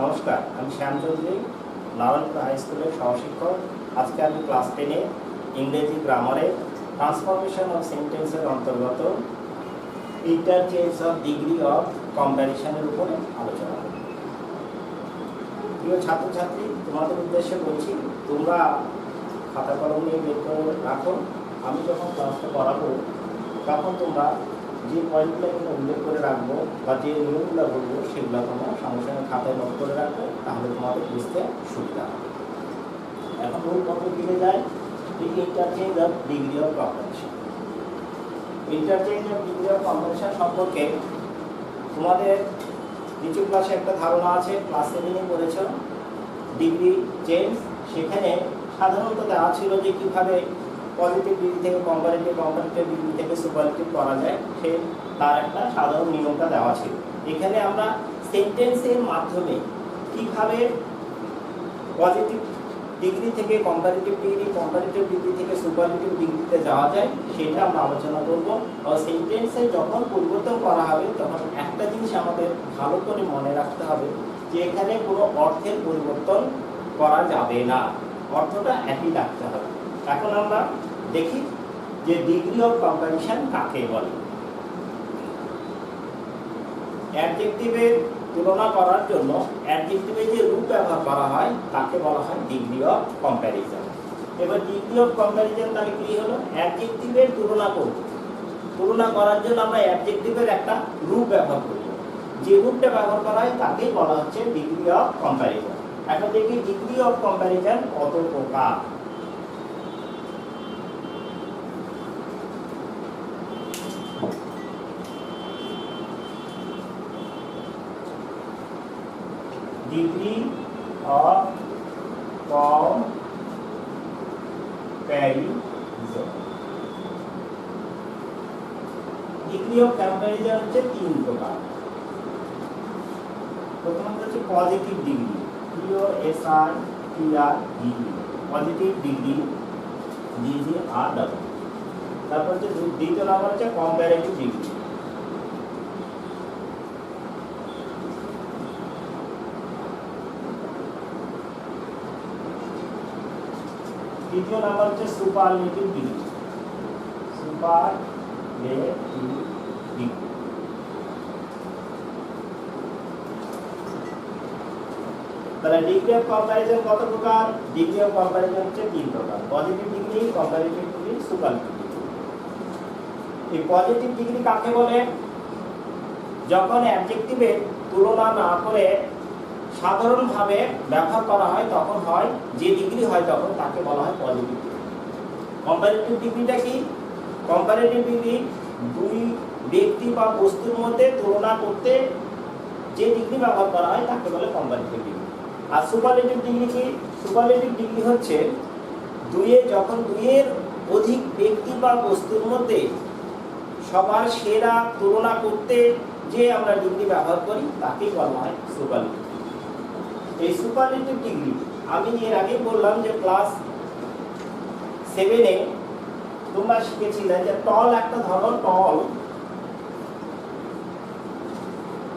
নমস্কার, আমি শ্যাম চৌধুরী, নারায়ণপুর হাই স্কুলের সহশিক্ষক। আজকে আমি ক্লাস 10-এ ইংরেজি গ্রামারে ট্রান্সফরমেশন অফ সেন্টেন্সের অন্তর্গত ইন্টারচেঞ্জ অফ ডিগ্রি অফ কম্প্যারিশনের উপরে আলোচনা করব। প্রিয় ছাত্রছাত্রী, তোমাদের উদ্দেশ্যে বলছি, তোমরা খাতা কলম নিয়ে বের করে রাখো। আমি যখন ক্লাসটা করাবো তখন তোমরা যে পয়েন্টগুলো এখানে উল্লেখ করে রাখবো বা যে নিয়মগুলো বলবো সেগুলো তোমরা সঙ্গে সঙ্গে খাতায় নোট করে রাখবে, তাহলে তোমাদের বুঝতে সুবিধা হবে। এখন মূল পদ্ধতিতে যায়, interchange of degree of comparison. Interchange of degree of comparison সম্পর্কে তোমাদের নিচু ক্লাসে একটা ধারণা আছে, ক্লাস 7-এ পড়েছ ডিগ্রি চেঞ্জ। সেখানে সাধারণত দেওয়া ছিল যে কীভাবে পজিটিভ ডিগ্রি থেকে কম্পারেটিভ, কম্পারেটিভ ডিগ্রি থেকে সুপারলেটিভ করা যায়, সে তার একটা সাধারণ নিয়মটা দেওয়া ছিল। এখানে আমরা সেন্টেন্সের মাধ্যমে কীভাবে পজিটিভ ডিগ্রি থেকে কম্পারেটিভ ডিগ্রি, কম্পারেটিভ ডিগ্রি থেকে সুপারলেটিভ ডিগ্রিতে যাওয়া যায় সেটা আমরা আলোচনা করব। আর সেন্টেন্সে যখন পরিবর্তন করা হবে তখন একটা জিনিস আমাদের ভালো করে মনে রাখতে হবে যে এখানে কোনো অর্থের পরিবর্তন করা যাবে না, অর্থটা একই রাখতে হবে। এখন আমরা দেখি যে ডিগ্রি অফ কম্প্যারিশন কাকে বলে। অ্যাডজেক্টিভের তুলনা করার জন্য অ্যাডজেক্টিভের যে রূপ ব্যবহার করা হয় তাকে বলা হয় ডিগ্রি অফ কম্প্যারিজন। এবার ডিগ্রি অফ কম্প্যারিজন তাহলে কি হলো? অ্যাডজেক্টিভের তুলনা করব, তুলনা করার জন্য আমরা অ্যাডজেক্টিভের একটা রূপ ব্যবহার করব। যে রূপটা ব্যবহার করা হয় তাকেই বলা হচ্ছে ডিগ্রি অফ কম্প্যারিজন। এখন দেখি ডিগ্রি অফ কম্প্যারিজন কত প্রকার। Degree of comparison, degree of comparison হচ্ছে 3 প্রকার। প্রথমত হচ্ছে positive degree, POSITIV, positive degree, GGRW। তারপর হচ্ছে দ্বিতীয় নাম্বার হচ্ছে কম্পারেটিভ ডিগ্রি। তৃতীয় নাম্বার হচ্ছে সুপারলেটিভ ডিগ্রি, সুপারলেটিভ ডিগ্রি। তাহলে ডিগ্রি অফ কম্প্যারিজন কত প্রকার? ডিগ্রি অফ কম্প্যারিজন হচ্ছে 3 প্রকার: positive degree, comparative degree, superlative degree. এই পজিটিভ ডিগ্রি কাকে বলে? যখন অ্যাডজেক্টিভের তুলনা না করে সাধারণভাবে ব্যবহার করা হয় তখন হয় যে ডিগ্রি হয় তখন তাকে বলা হয় পজিটিভ ডিগ্রি। কম্পারেটিভ ডিগ্রিটা কি? কম্পারেটিভ ডিগ্রি দুই ব্যক্তি বা বস্তুর মধ্যে তুলনা করতে যে ডিগ্রি ব্যবহার করা হয় তাকে বলে কম্পারেটিভ ডিগ্রি। আর সুপারলেটিভ ডিগ্রি কি? সুপারলেটিভ ডিগ্রি হচ্ছে যখন দুইয়ের অধিক ব্যক্তি বা বস্তুর মধ্যে সবার সেরা তুলনা করতে যে আমরা ডিগ্রি ব্যবহার করি তাকেই বলা হয় সুপারলেটিভ। এই সুপারলেটিভ ডিগ্রি আমি এর আগে বললাম যে ক্লাস 7-এ তোমরা শিখেছিলে যে টল একটা ধরো,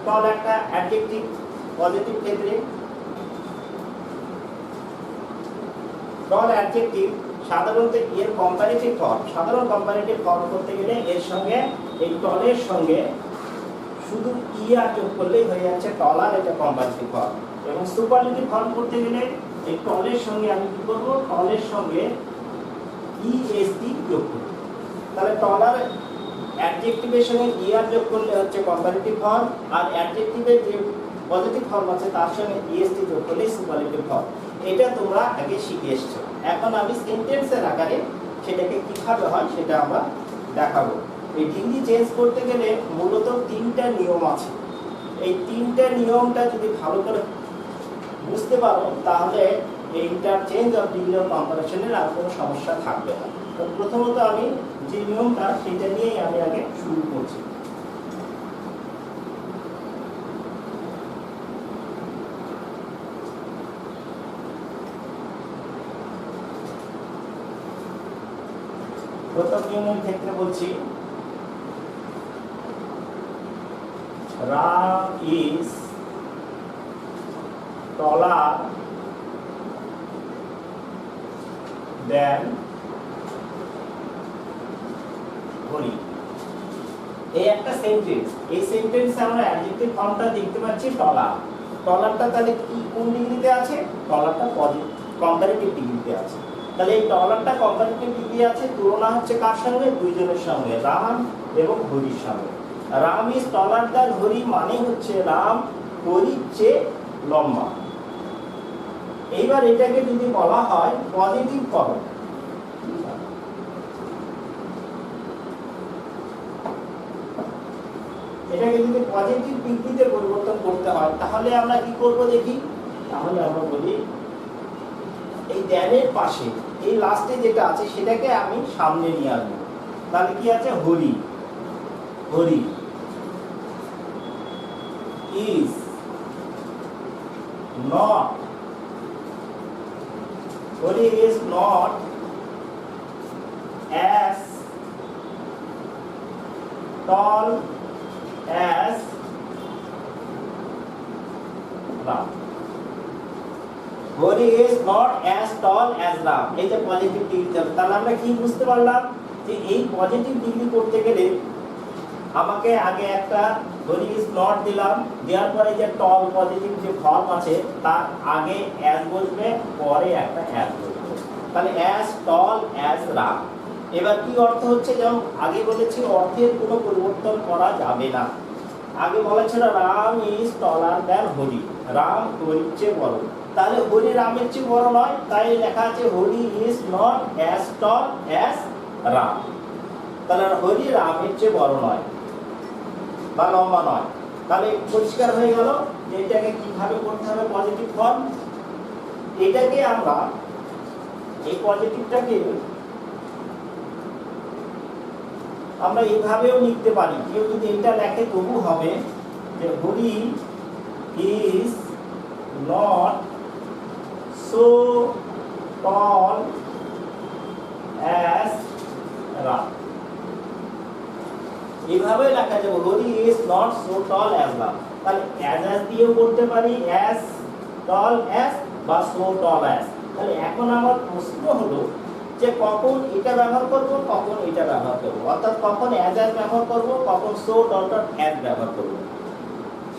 টল একটা অ্যাডজেক্টিভ পজিটিভ ক্ষেত্রে। টল অ্যাডজেক্টিভ সাধারণত এর কম্পারেটিভ ফর্ম, সাধারণ কম্পারেটিভ ফর্ম করতে গেলে এর সঙ্গে এই টলের সঙ্গে শুধু আর যোগ করলেই হয়ে যাচ্ছে টলার, এটা কম্পারেটিভ ফর্ম। এবং সুপারলেটিভ ফর্ম করতে গেলে এই টলের সঙ্গে আমি কি করব? টলের সঙ্গে EST যোগ করব। তাহলে টলার অ্যাডজেক্টিভের সঙ্গে আর যোগ করলে হচ্ছে কম্পারেটিভ ফর্ম, আর অ্যাডজেক্টিভের যে পজিটিভ ফর্ম আছে তার সঙ্গে EST যোগ করলে সুপারলেটিভ ফর্ম। এটা তোমরা আগে শিখে এসছো। এখন আমি সেন্টেন্সের আকারে সেটাকে কিভাবে হয় সেটা আমরা দেখাবো। এই ডিগ্রি চেঞ্জ করতে গেলে মূলত 3টা নিয়ম আছে। এই 3টা নিয়মটা যদি ভালো করে বুঝতে পারো তাহলে এই ইন্টারচেঞ্জ অফ ডিগ্রি অফ কম্প্যারিশনের আর কোনো সমস্যা থাকবে না। তো প্রথমত আমি যে নিয়মটা সেটা নিয়েই আমি আগে শুরু করছি। প্রথম নিয়মের ক্ষেত্রে বলছি Ram is taller than ঘড়ি। এই একটা সেন্টেন্স, এই সেন্টেন্সে আমরা অ্যাডজেক্টিভ ফর্মটা দেখতে পাচ্ছি টলার। টলারটা তাহলে কি কোন ডিগ্রিতে আছে? টলারটা কম্পারেটিভ ডিগ্রিতে আছে। তাহলে এই টলারটা কম্পারেটিভ ডিগ্রি আছে, তুলনা হচ্ছে কার সঙ্গে? দুইজনের সঙ্গে, রাম এবং হরির সঙ্গে। Ram is taller than Hari মানে হচ্ছে রাম হরির চেয়ে লম্বা। এইবার এটাকে যদি বলা হয় পজিটিভ করো, এটাকে যদি পজিটিভ ডিগ্রিতে পরিবর্তন করতে হয় তাহলে আমরা কি করব দেখি। তাহলে আমরা বলি এই দ্যানের পাশে এই লাস্টে যেটা আছে সেটাকে আমি সামনে নিয়ে আসবো। তাহলে কি আছে? Hari, Hari is not, Hari is not as tall as Ram. Hori is not as tall as Ram. এই যে পজিটিভ ডিগ্রি হবে, তাহলে আমরা কি বুঝতে পারলাম যে এই পজিটিভ ডিগ্রি করতে গেলে আমাকে আগে একটা হরি ইজ নট দিলাম, দেওয়ার পরে যে টল পজিটিভ যে ফর্ম আছে তার আগে as বসবে, পরে একটা as বসবে। তাহলে as tall as Ram। এবার কি অর্থ হচ্ছে? যেমন আগে বলেছি অর্থের কোনো পরিবর্তন করা যাবে না। আগে বলা ছিল Ram is taller than Hari, Ram হরির চেয়ে বড়। তাহলে হরি রামের চেয়ে বড় নয়, তাই লেখা আছে Hari is not as tall as Ram. তাহলে হরি রামের চেয়ে বড় নয় বা লম্বা নয়। তাহলে পরিষ্কার হয়ে গেল যে এটাকে কিভাবে করতে হবে পজিটিভ ফর্ম। এটাকে আমরা এই পজিটিভটাকে আমরা এইভাবেও লিখতে পারি। কেউ যদি এটা লেখে তবু হবে যে Hari is not so tall as Ram. এইভাবে লেখা যাবে Hari is not so tall as Ram. তাহলে অ্যাজ দিয়েও করতে পারি, অ্যাজ টল অ্যাজ বা সো টল অ্যাজ। তাহলে এখন আমার প্রশ্ন হলো যে কখন এটা ব্যবহার করব, কখন এটা ব্যবহার করব, অর্থাৎ কখন অ্যাজ ব্যবহার করব, কখন সো ডট অ্যাজ ব্যবহার করব।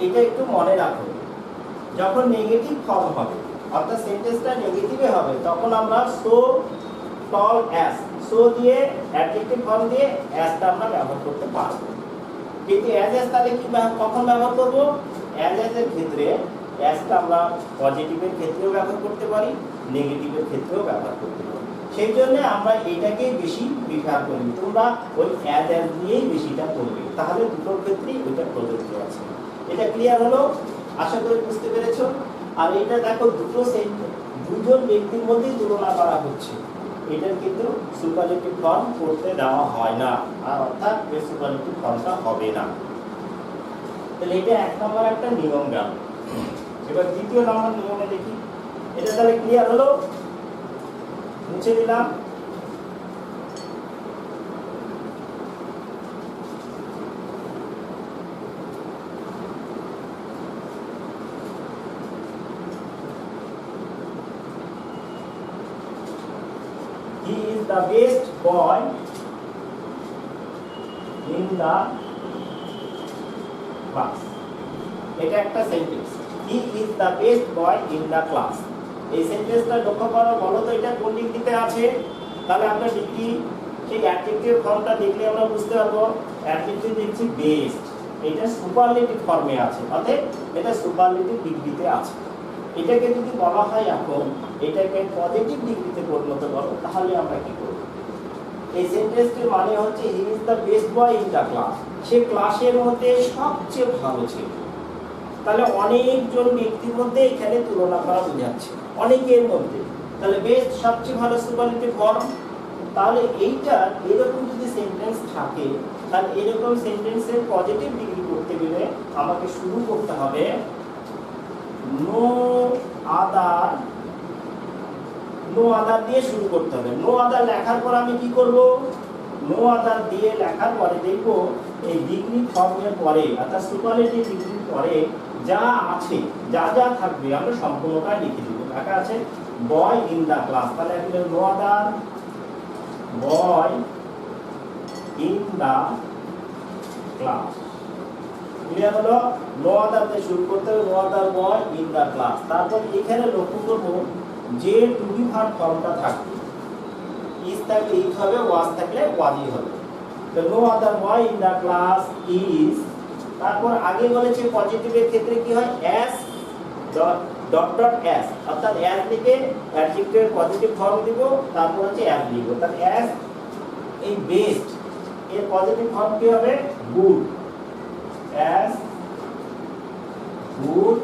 এটা একটু মনে রাখো। যখন নেগেটিভ ফর্ম হবে অর্থাৎ সেন্টেন্সটা নেগেটিভে হবে তখন আমরা সো টল অ্যাজ, সো দিয়ে অ্যাডজেক্টিভ ফর্ম দিয়ে অ্যাজটা আমরা ব্যবহার করতে পারবো। কিন্তু অ্যাজ তাহলে কি কখন ব্যবহার করব? অ্যাজ এর ক্ষেত্রে অ্যাজটা আমরা পজিটিভের ক্ষেত্রেও ব্যবহার করতে পারি, নেগেটিভের ক্ষেত্রেও ব্যবহার করতে পারি। সেই জন্য আমরা এটাকে বেশি প্রিফার করি। তোমরা ওই অ্যাজ দিয়েই বেশিটা করবে, তাহলে দুটোর ক্ষেত্রেই ওইটা প্রযোজ্য আছে। এটা ক্লিয়ার হলো? আশা করি বুঝতে পেরেছো। আর এটা দেখো দুজন ব্যক্তির মধ্যেই তুলনা করা হচ্ছে, এটার কিন্তু সুপারলেটিভ ফর্ম করতে দেওয়া হয় না, আর অর্থাৎ এই সুপারলেটিভ ফর্মটা হবে না। তাহলে এটা এক নম্বর একটা নিয়ম গেল। এবার দ্বিতীয় নম্বর নিয়মে দেখি। এটা তাহলে ক্লিয়ার হলো? মুছে দিলাম। He is the best boy in the class. এটা একটা sentence. He is the best boy in the class. এই সেন্টেন্সটা লক্ষ্য করো, বলো তো এটা কোন ডিগ্রিতে আছে? তাহলে আমরা ডিগ্রি সেই অ্যাডজেক্টিভ ফর্মটা দেখলে আমরা বুঝতে পারবো। অ্যাডজেক্টিভ দেখছি বেস্ট, এটা সুপারলেটিভ ফর্মে আছে, অর্থাৎ এটা সুপারলেটিভ ডিগ্রিতে আছে। এটাকে যদি বলা হয় এখন এটাকে পজিটিভ ডিগ্রিতে পরিণত করো, তাহলে আমরা কি করব? এই সেন্টেন্সটির মানে হচ্ছে he is the best boy in the class, সে ক্লাসের মধ্যে সবচেয়ে ভালো ছিল। তাহলে অনেকজন ব্যক্তির মধ্যে এখানে তুলনা করা বোঝাচ্ছে, অনেকের মধ্যে। তাহলে বেস্ট সবচেয়ে ভালো সুপারলেটিভ ফর্ম। তাহলে এইটা এরকম যদি সেন্টেন্স থাকে তাহলে এরকম সেন্টেন্সের পজিটিভ ডিগ্রি করতে গেলে আমাকে শুরু করতে হবে নো আদার দিয়ে শুরু করতে হবে। নো আদার লেখার পর আমি কি করব? নো আদার দিয়ে লেখার পরে দেখবো এই ডিগ্রি ফর্মের পরে অর্থাৎ সুপারলেটিভ ডিগ্রির পরে যা আছে, যা যা থাকবে আমরা সম্পূর্ণটা লিখে দিব। লেখা আছে বয় ইন দা ক্লাস, তাহলে আমি no other boy in the class. Clear হলো? নো আদার দিয়ে শুরু করতে হবে, no other boy in the class. তারপর এখানে লক্ষ্য করব যে টু বি ভার্ব ফর্মটা থাকবে, ইজ থাকলে ইজ হবে, ওয়াজ থাকলে ওয়াজই হবে। তো no other boy in the class is, তারপর আগে বলেছে পজিটিভের ক্ষেত্রে কি হয়, অ্যাজ ডট ডট অ্যাজ, অর্থাৎ অ্যাজ লিখে অ্যাডজেক্টিভের পজিটিভ ফর্ম দিব, তারপর হচ্ছে অ্যাজ লিখব। তাহলে অ্যাজ এই বেস্ট এর পজিটিভ ফর্ম কি হবে, গুড, অ্যাজ গুড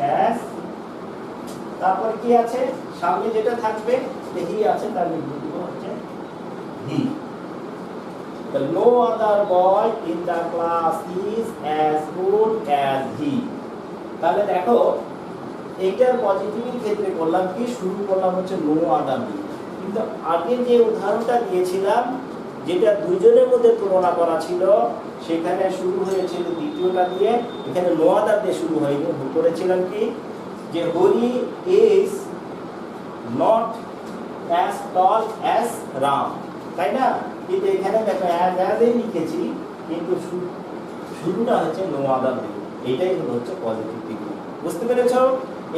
অ্যাজ, তারপর কি আছে সামনে যেটা থাকবে হি আছে, তার লিখব হচ্ছে হি। The no other boy in the class is as good as he. তাহলে দেখো এইটার পজিটিভের ক্ষেত্রে করলাম কি, শুরু করলাম হচ্ছে নো আদার দিয়ে, কিন্তু আগে যে উদাহরণটা দিয়েছিলাম যেটা দুইজনের মধ্যে তুলনা করা ছিল, সেখানে শুরু হয়েছিল দ্বিতীয়টা দিয়ে, এখানে নো আদার দিয়ে শুরু হয়নি। ভুল করেছিলাম কি, যে Hari is not as tall as Ram, তাই না? কিন্তু এখানে দেখো অ্যাজই লিখেছি, কিন্তু শুরুটা হচ্ছে নো আদার দিয়ে। এটাই হচ্ছে পজিটিভ ডিগ্রি। বুঝতে পেরেছো?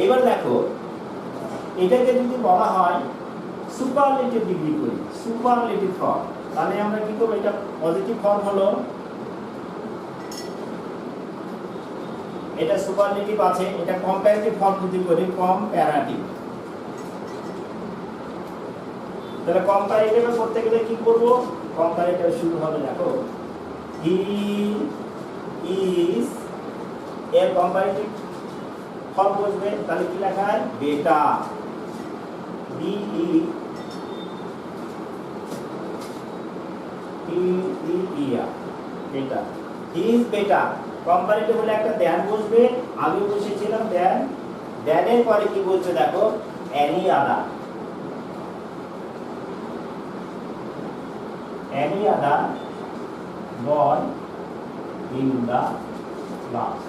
এবার দেখো এটাকে যদি বলা হয় সুপারলেটিভ ডিগ্রি করি, সুপারলেটিভ ফর্ম, তাহলে আমরা কি করব, এটা পজিটিভ ফর্ম হলো, এটা সুপারলেটিভ আছে, এটা কম্পারেটিভ ফর্ম যদি করি, কম্পারেটিভ। তাহলে কম্পারেটিভ করতে গেলে কি করব, কম্পারেটিভ শুরু হবে দেখো হি ইজ, এর কম্পারেটিভ ফর্ম বসবে, তাহলে কি লেখা হয়, বেটা, বি ই টি ই ই আর, বেটা, হি ইজ বেটা। কম্পারেটিভ হলে একটা দ্যান বসবে, আমি বসেছিলাম দ্যান, দ্যানের পরে কি বলছে দেখো, any other, any other boy in the class.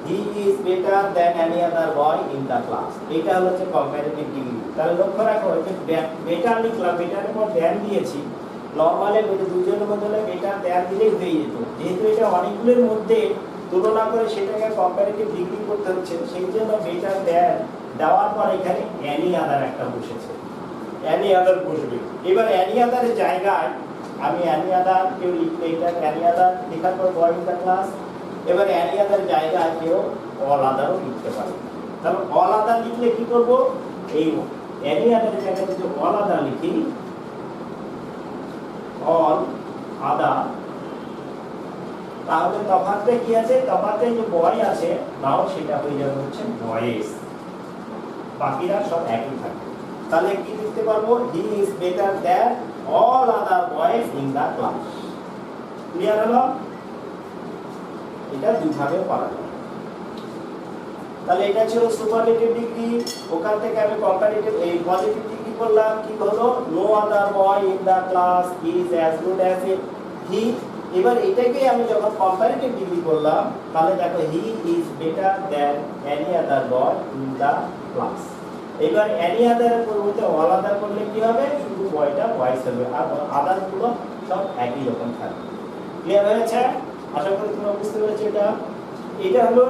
He is better than any other boy in the class. এটা হচ্ছে কম্পারেটিভ ডিগ্রি। তাহলে লক্ষ্য রাখো যে বেটার লিখলাম, বেটারের পর দ্যান দিয়েছি। নরমালি দুজনের মধ্যে বেটার দ্যান দিলেই হয়ে যেত, যেহেতু এটা অনেকগুলোর মধ্যে তুলনা করে সেটাকে কম্পারেটিভ ডিগ্রি করতে হচ্ছে, সেই জন্য বেটার দ্যান দেওয়ার পর এখানে এনি আদার একটা বসেছে, অ্যানি আদার বসবে। এবার অ্যানি আদারের জায়গায় আমি অ্যানি আদার কেউ লিখবে, এটা অ্যানি আদার লেখার পর বয় ইন দ্য ক্লাস। এবার অ্যানি আদার জায়গায় কেউ অল আদারও লিখতে পারে। তাহলে অল আদার লিখলে কি করব, এই অ্যানি আদারের জায়গায় যদি অল আদার লিখি, অল আদার, তাহলে তফাৎটা কি আছে, তফাৎে যে বয় আছে নাও সেটা হয়ে যাবে হচ্ছে বয়েস, বাকিরা সব একই থাকবে। তাহলে কি লিখতে পারবো, he is better than all other boys in the class. Clear হলো? এটা দুইভাবে পারা যায়। তাহলে এটা ছিল সুপারলেটিভ ডিগ্রি, ওখান থেকে আমি কম্পারেটিভ এই পজিটিভ ডিগ্রি করলাম, কি হলো, no other boy in the class is as good as he. এবার এটাকে আমি যখন কম্পারেটিভ ডিগ্রি করলাম, তাহলে দেখো he is better than any other boy in the class. এবার এনি আদারের পরিবর্তে অল আদার করলে কি হবে, শুধু বয়টা ভয়েস হবে, আর আদারগুলো সব একই রকম থাকবে। ক্লিয়ার হয়েছে? আশা করি তোমরা বুঝতে পেরেছো। এটা হলো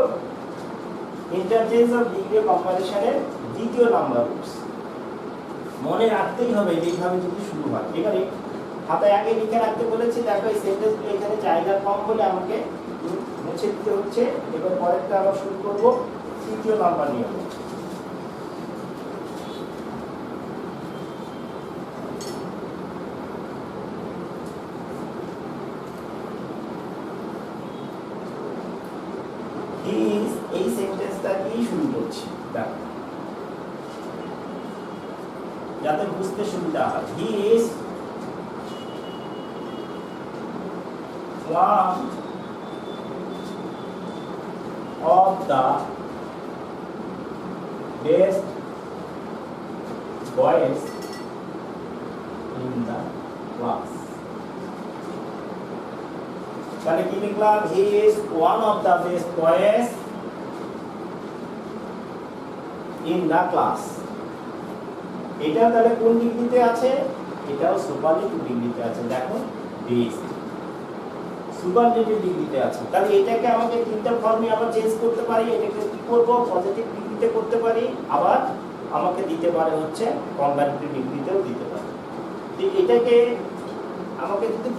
ইন্টারচেঞ্জ অফ ডিগ্রি কম্পারিশনের দ্বিতীয় নাম্বার রুলস। মনে রাখতেই হবে এইভাবে যদি শুরু হয়। এবারে খাতায় আগে লিখে রাখতে বলেছি, দেখো এই সেন্টেন্সগুলো এখানে জায়গা কম বলে আমাকে মুছে দিতে হচ্ছে। এবার পরেরটা আবার শুরু করব, তৃতীয় নাম্বার নিয়ম। এই সেন্টেন্সটা কি শুরু করছি দেখো, যাতে বুঝতে সুবিধা হয়। He is one of the best boys in the class. তাহলে কি লিখলাম, he is one of the best boys in the class. এটা তাহলে কোন ডিগ্রিতে আছে, এটাও সুপারলেটিভ ডিগ্রিতে আছে। দেখো বেস্ট সুপারলেটিভ ডিগ্রিতে আছে। তাহলে এটাকে আমাকে তিনটা ফর্মে আবার চেঞ্জ করতে পারি। এটাকে কি করব, পজিটিভ ডিগ্রিতে করতে পারি, আবার আমাকে দিতে পারে হচ্ছে কম্পারেটিভ ডিগ্রিতেও দিতে পারে। এটাকে আমাকে যদি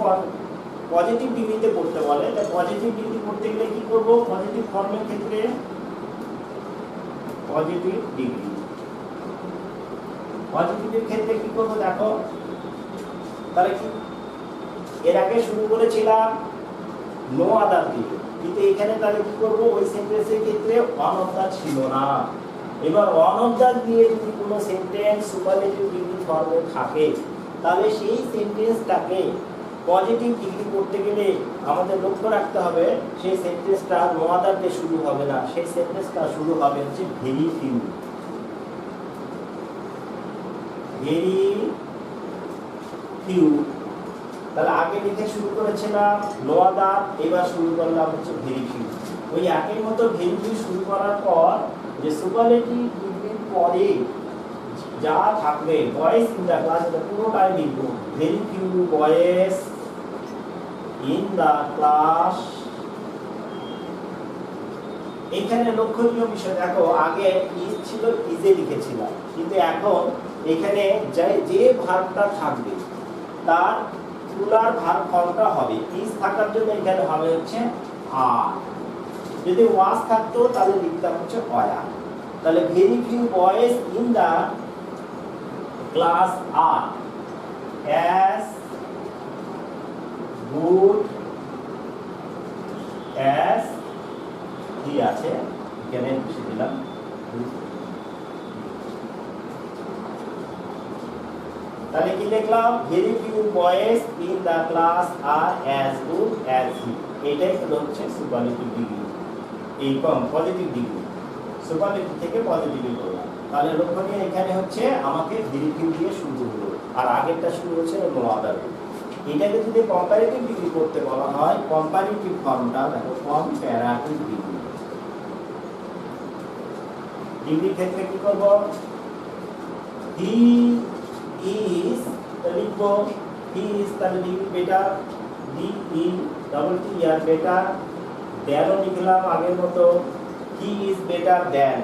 পজিটিভ ডিগ্রিতে করতে বলে, তাই পজিটিভ ডিগ্রি করতে গেলে কি করব, পজিটিভ ফর্মের ক্ষেত্রে পজিটিভ ডিগ্রি, পজিটিভের ক্ষেত্রে কি করব দেখো, তাহলে কি এর আগে শুরু করেছিলাম নো আদার দিয়ে, কিন্তু এখানে তাহলে কি করব, ওই সেন্টেন্সের ক্ষেত্রে ওয়ান অফ দা ছিল না। এবার ওয়ান অফ দা দিয়ে যদি কোনো সেন্টেন্স সুপারলেটিভ ডিগ্রি ফর্মে থাকে, তাহলে সেই সেন্টেন্সটাকে পজিটিভ ডিগ্রি করতে গেলে আমাদের লক্ষ্য রাখতে হবে সেই সেন্টেন্সটা নো আদার দিয়ে শুরু হবে না, সেই সেন্টেন্সটা শুরু হবে হচ্ছে ভেরি ফিউ। ভেরি ফিউ, তাহলে আগে লিখে শুরু করেছিলাম নো আদার, এবার শুরু করলাম হচ্ছে ভেরি ফিউ। ওই একই মতো ভেরি ফিউ শুরু করার পর যে সুপারলেটিভ ডিগ্রির পরে যা থাকবে, বয়েজ ইন দ্য ক্লাস, এটা পুরোটাই লিখবো, very few boys in the class. এখানে লক্ষণীয় বিষয় দেখো, আগে ইজ ছিল, ইজে লিখেছিলাম, কিন্তু এখন এখানে যে ভার্বটা থাকবে তার প্লুরাল ভার্ব ফর্মটা হবে, ইজ থাকার জন্য এখানে হবে হচ্ছে আর। যদি ওয়াজ থাকতো তাহলে লিখতাম হচ্ছে ওয়ার। তাহলে very few boys in the class are as good as he আছে, এখানে বসে দিলাম। তাহলে কি লিখলাম, very few boys in the class are as good as he. এটাই হচ্ছে সুপারলেটিভ ডিগ্রি, এই পজিটিভ ডিগ্রি, সুপারলেটিভ থেকে পজিটিভে করলাম। তাহলে লক্ষণীয় এখানে হচ্ছে আমাকে ভেরি ফিউ দিয়ে শুরু হলো, আর আগেরটা শুরু হচ্ছে নো আদার। এটাকে যদি কম্পারেটিভ ডিগ্রি করতে বলা হয়, কম্পারেটিভ ফর্মটা দেখো, কম্পারেটিভ ডিগ্রি। ডিগ্রির ক্ষেত্রে কি করব, হি ইজ, লিখবো হি ইজ, তাহলে degree better, D E double T R better, দেনও লিখলাম আগের মতো, হি ইজ বেটার দেন।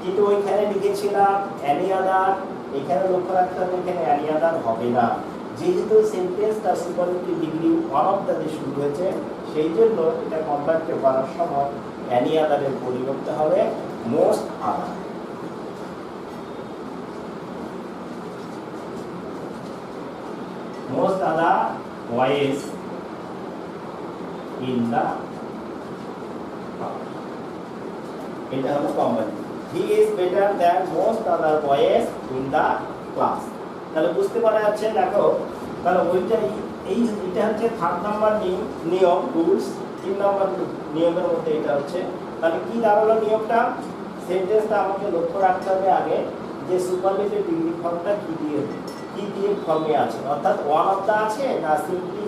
কিন্তু ওইখানে লিখেছিলাম অ্যানি আদার, এখানে লক্ষ্য রাখতে হবে এখানে অ্যানি আদার হবে না, যেহেতু সেন্টেন্সটা superlative degree one of the দিয়ে শুরু হয়েছে, সেই জন্য এটা কম্পারেটিভ করার সময় অ্যানি আদারের পরিবর্তে হবে most other. Most other boys in the, এটা হলো comparative. He is better than most other boys in the class. তাহলে বুঝতে পারা যাচ্ছে দেখো, তাহলে ওইটাই এটা হচ্ছে 3 নাম্বার নিয়ম, রুলস। 3 নাম্বার নিয়মের মধ্যে এটা হচ্ছে। তাহলে কি দাঁড়ালো নিয়মটা, সেন্টেন্সটা আমাকে লক্ষ্য রাখতে হবে আগে যে সুপারলেটিভ ডিগ্রি ফর্মটা কি দিয়ে ফর্মে আছে, অর্থাৎ ওয়ান অফ দা আছে না সিম্পলি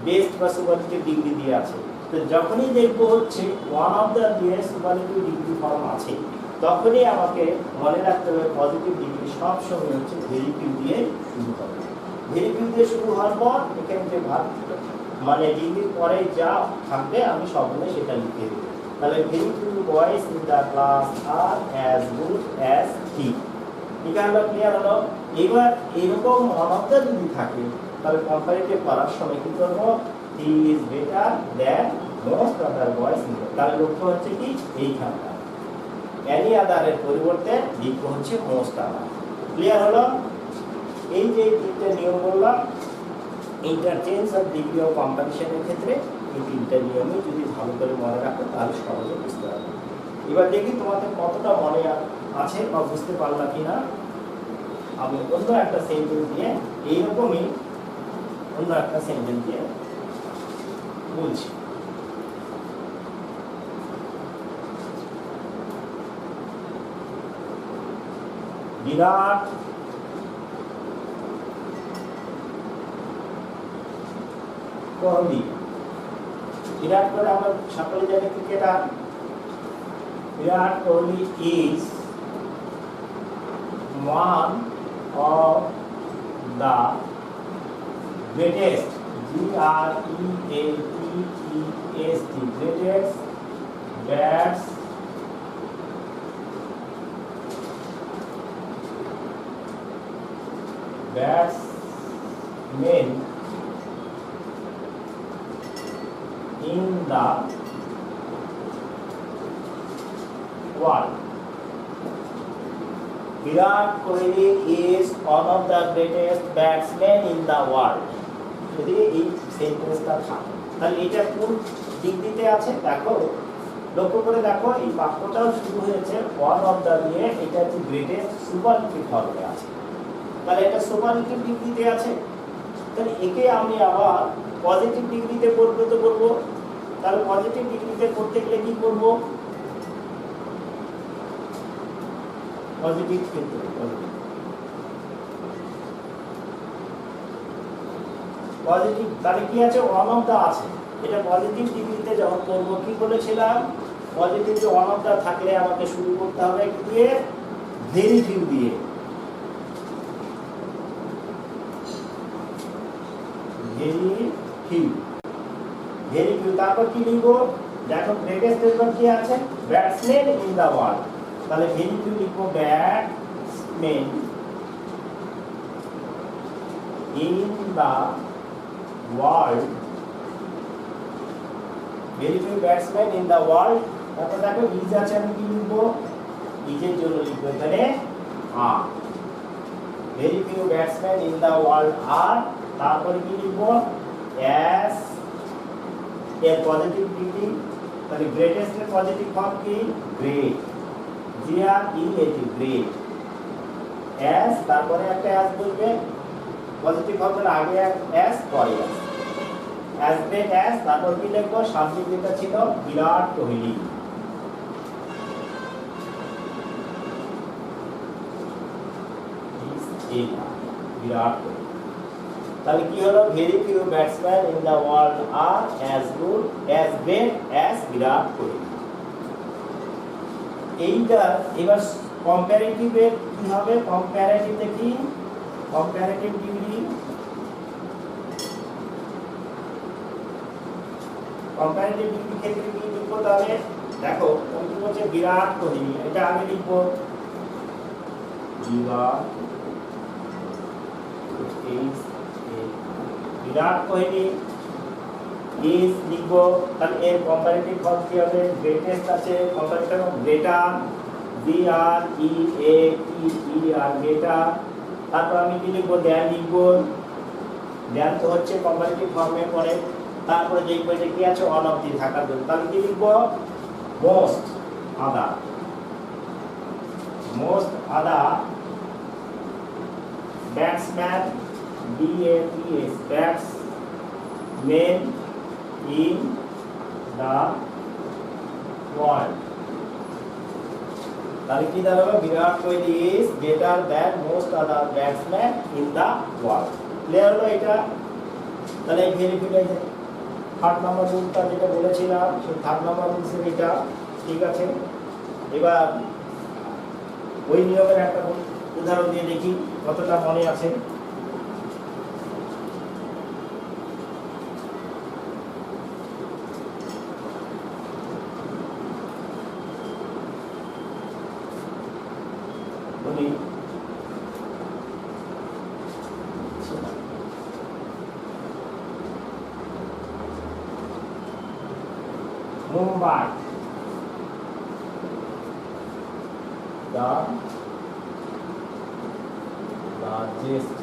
বেস্ট বা সুপারলেটিভ ডিগ্রি দিয়ে আছে। তো যখনই দেখবো হচ্ছে ওয়ান অফ দা দিয়ে সুপারলেটিভ ডিগ্রি ফর্ম আছে, তখনই আমাকে মনে রাখতে হবে পজিটিভ ডিগ্রি সবসময় হচ্ছে ভেরি ফিউ দিয়ে শুরু হবে। ভেরি ফিউ দিয়ে শুরু হওয়ার পর এখানে যে ভাব মানে ডিগ্রির পরে যা থাকবে আমি সবগুলো সেটা লিখে দেবো। তাহলে very few boys in the class are as good as he. এখানে ক্লিয়ার হলো। এবার এরকম ওয়ান অফ দা যদি থাকে, তাহলে কম্পারেটিভ করার সময় কি করবো, হি is better than most other boys in the. তাহলে লক্ষ্য হচ্ছে কি এইখানটা অ্যানি আদারের পরিবর্তে লিখবো হচ্ছে মোস্ট আদার। ক্লিয়ার হলো। এই যে তিনটে নিয়ম বললাম ইন্টারচেঞ্জ অফ ডিগ্রি অফ কম্পারিশনের ক্ষেত্রে, এই তিনটে নিয়মই যদি ভালো করে মনে রাখো তাহলে সহজে বুঝতে পারবে। এবার দেখি তোমাদের কতটা মনে আছে বা বুঝতে পারলা কিনা। আমি অন্য একটা সেন্টেন্স দিয়ে এইরকমই অন্য একটা সেন্টেন্স দিয়ে বলছি। বিরাট কোহলি বিরাট কোহলি আমরা সকলে জানি cricketer. Virat Kohli is one of the greatest, G-R-E-A-T-E-S-T, greatest batsmen in the world. Virat Kohli is one of the greatest batsmen in the world. যদি এই সেন্টেন্সটা থাকে তাহলে এটা কোন ডিগ্রিতে আছে দেখো, লক্ষ্য করে দেখো এই বাক্যটাও শুরু হয়েছে ওয়ান অফ দ্য দিয়ে, এটা হচ্ছে গ্রেটেস্ট সুপারলেটিভ ফর্মে আছে, তাহলে এটা সুপারলেটিভ ডিগ্রিতে আছে। তাহলে একে আমি আবার পজিটিভ ডিগ্রিতে পরিণত করব, তাহলে পজিটিভ ডিগ্রিতে করতে গেলে কি করব, পজিটিভ ক্ষেত্রে পজিটিভ, তাহলে কি আছে ওয়ান অফ দা আছে, এটা পজিটিভ ডিগ্রিতে যখন করব কি বলেছিলাম, পজিটিভ যে ওয়ান অফ দা থাকলে আমাকে শুরু করতে হবে কি দিয়ে, ভেরি ফিউ দিয়ে, ভেরি ফিউ। তারপর কি লিখবো দেখো, গ্রেটেস্ট এর কি আছে, ব্যাটসম্যান ইন দা ওয়ার্ল্ড, তাহলে ভেরি ফিউ লিখবো batsman in the world, very few batsman in the world. তারপর দেখো ইজ আছে, আমি কি লিখবো, ইজের জন্য লিখবো এখানে are, very few batsman in the world are, তারপরে কি লিখবো অ্যাস এর পজিটিভ ডিগ্রি, তাহলে গ্রেটেস্ট এর পজিটিভ ফর্ম কি গ্রেট, G-R-E-A-T, গ্রেট, অ্যাস তারপরে একটা অ্যাস বলবে, পজিটিভ ফর্মের আগে অ্যাস পরে অ্যাস গ্রেট অ্যাস, তারপর কি লিখবো সাবজেক্ট যেটা ছিল বিরাট কোহলি, বিরাট কোহলি। তাহলে কি হলো, very few batsman in the world are as good as great as Virat Kohli. এইটা এবার কম্পারেটিভে কি হবে, কম্পারেটিভে কি, কম্পারেটিভ ডিগ্রি, কম্পারেটিভ ডিগ্রি ক্ষেত্রে কি লিখবো, তাহলে দেখো কি বলছে বিরাট কোহলি, এটা আগে লিখবো বিরাট কোহলি ইজ লিখবো, তাহলে এর কম্পারেটিভ ফর্ম কি হবে, গ্রেটেস্ট আছে, কম্পারেটিভ গ্রেটার, G-R-E-A-T-E-R, গ্রেটার, তারপর আমি কি লিখবো দেন লিখবো, দেন তো হচ্ছে কম্পারেটিভ ফর্মে পড়ে, তারপরে যেই পয়েন্টে কি আছে অন অফ দি থাকার জন্য, তাহলে কি লিখবো most other, most other batsmen, B-A-T-S, batsmen in the world, তাহলে কি দাঁড়াবে, Virat Kohli is greater than most other batsmen in the world. Clear হলো এটা, তাহলে এই ভেরিফাই থার্ড নাম্বার রুলটা যেটা বলেছিলাম সেই থার্ড নাম্বার রুলসের এটা ঠিক আছে। এবার ওই নিয়মের একটা উদাহরণ দিয়ে দেখি কতটা মনে আছে। Mumbai, the largest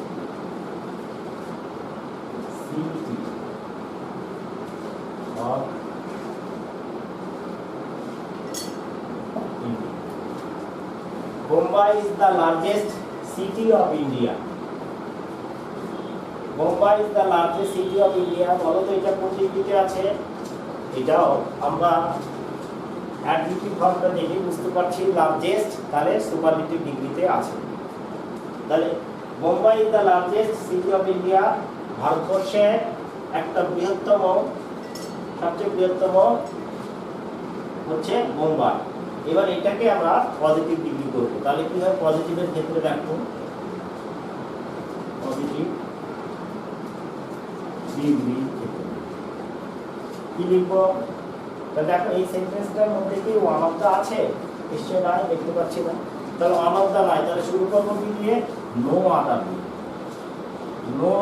city of India. Mumbai is the largest city of India. Mumbai is the largest city of India. বলো তো এটা কোন ডিগ্রিতে আছে? এটাও আমরা অ্যাডজেক্টিভ ফর্মটা দেখে বুঝতে পারছি, লার্জেস্ট তাহলে সুপারলেটিভ ডিগ্রিতে আছে। তাহলে Mumbai is the largest city of India, ভারতবর্ষের একটা বৃহত্তম সবচেয়ে বৃহত্তম হচ্ছে বোম্বাই। এবার এটাকে আমরা পজিটিভ ডিগ্রি করব। তাহলে কি হয়, পজিটিভের ক্ষেত্রে দেখো পজিটিভ ডিগ্রি কি লিখবো, তাহলে দেখো এই সেন্টেন্সটার মধ্যে কি ওয়ান অফ দা আছে? নিশ্চয় নাই, দেখতে পাচ্ছি না। তাহলে ওয়ান অফ দা নাই, তাহলে শুরু করবো কি দিয়ে? নো আদার দিয়ে। নো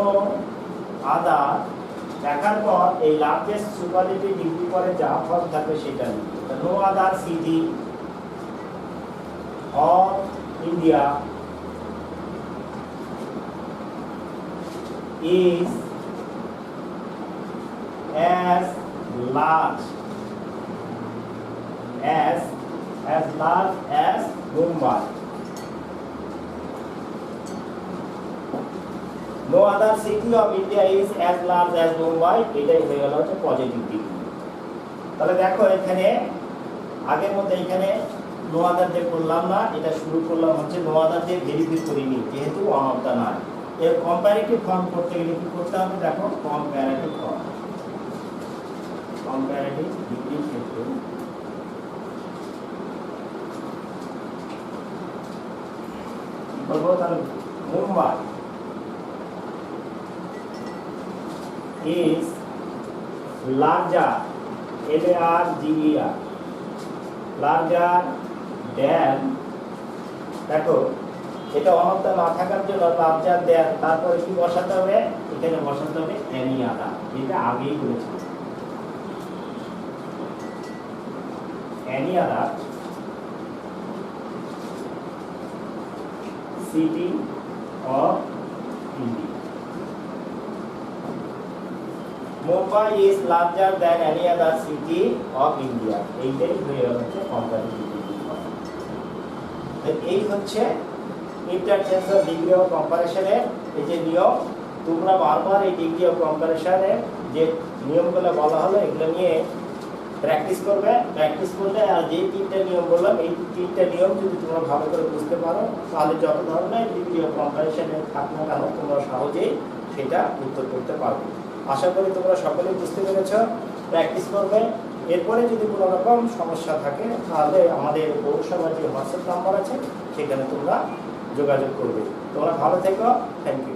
আদার দেখার পর এই লার্জেস্ট সুপারলেটিভ ডিগ্রি পরে যা ফর্ম থাকবে সেটা লিখবো। No other city of India is as large as Mumbai. No other city of India is as large as Mumbai. এটাই হয়ে গেল হচ্ছে পজিটিভ ডিগ্রি। তাহলে দেখো এখানে আগের মধ্যে এখানে নো আদার দিয়ে করলাম না, এটা শুরু করলাম হচ্ছে নো আদার দিয়ে ভেরিফাই করিনি, যেহেতু ওয়ান অফ দা নাই। এর কম্পারেটিভ ফর্ম করতে গেলে কি করতে হবে? দেখো কম্পারেটিভ ফর্ম, কম্পারেটিভ ডিগ্রির ক্ষেত্রে বলবো তাহলে Mumbai is larger, L-A-R-G-E-R, larger than, দেখো এটা অনন্ত না থাকার জন্য লার্জার দেন, তারপরে কি বসাতে হবে? এখানে বসাতে হবে এনি আদার, যেটা আগেই বলেছি। Any other city of India. Mumbai is larger than any other city of India. এইটাই হয়ে গেল হচ্ছে কম্পারেটিভ ডিগ্রি। এই হচ্ছে ইন্টারচেঞ্জ অফ ডিগ্রি অফ কম্পারিশনের এই যে নিয়ম। তোমরা বারবার এই ডিগ্রি অফ কম্পারিশনের যে নিয়মগুলো বলা হলো এগুলো নিয়ে প্র্যাকটিস করবে। প্র্যাকটিস করলে আর যে তিনটা নিয়ম বললাম, এই তিনটা নিয়ম যদি তোমরা ভালো করে বুঝতে পারো, তাহলে যত ধরনের ডিগ্রি অফ কম্পারিশনের থাক না কেন তোমরা সহজেই সেটা উত্তর করতে পারবে। আশা করি তোমরা সকলেই বুঝতে পেরেছ। প্র্যাকটিস করবে। এরপরে যদি কোনো রকম সমস্যা থাকে তাহলে আমাদের পৌরসভার যে হোয়াটসঅ্যাপ নাম্বার আছে সেখানে তোমরা যোগাযোগ করবে। তোমরা ভালো থেকো। Thank you.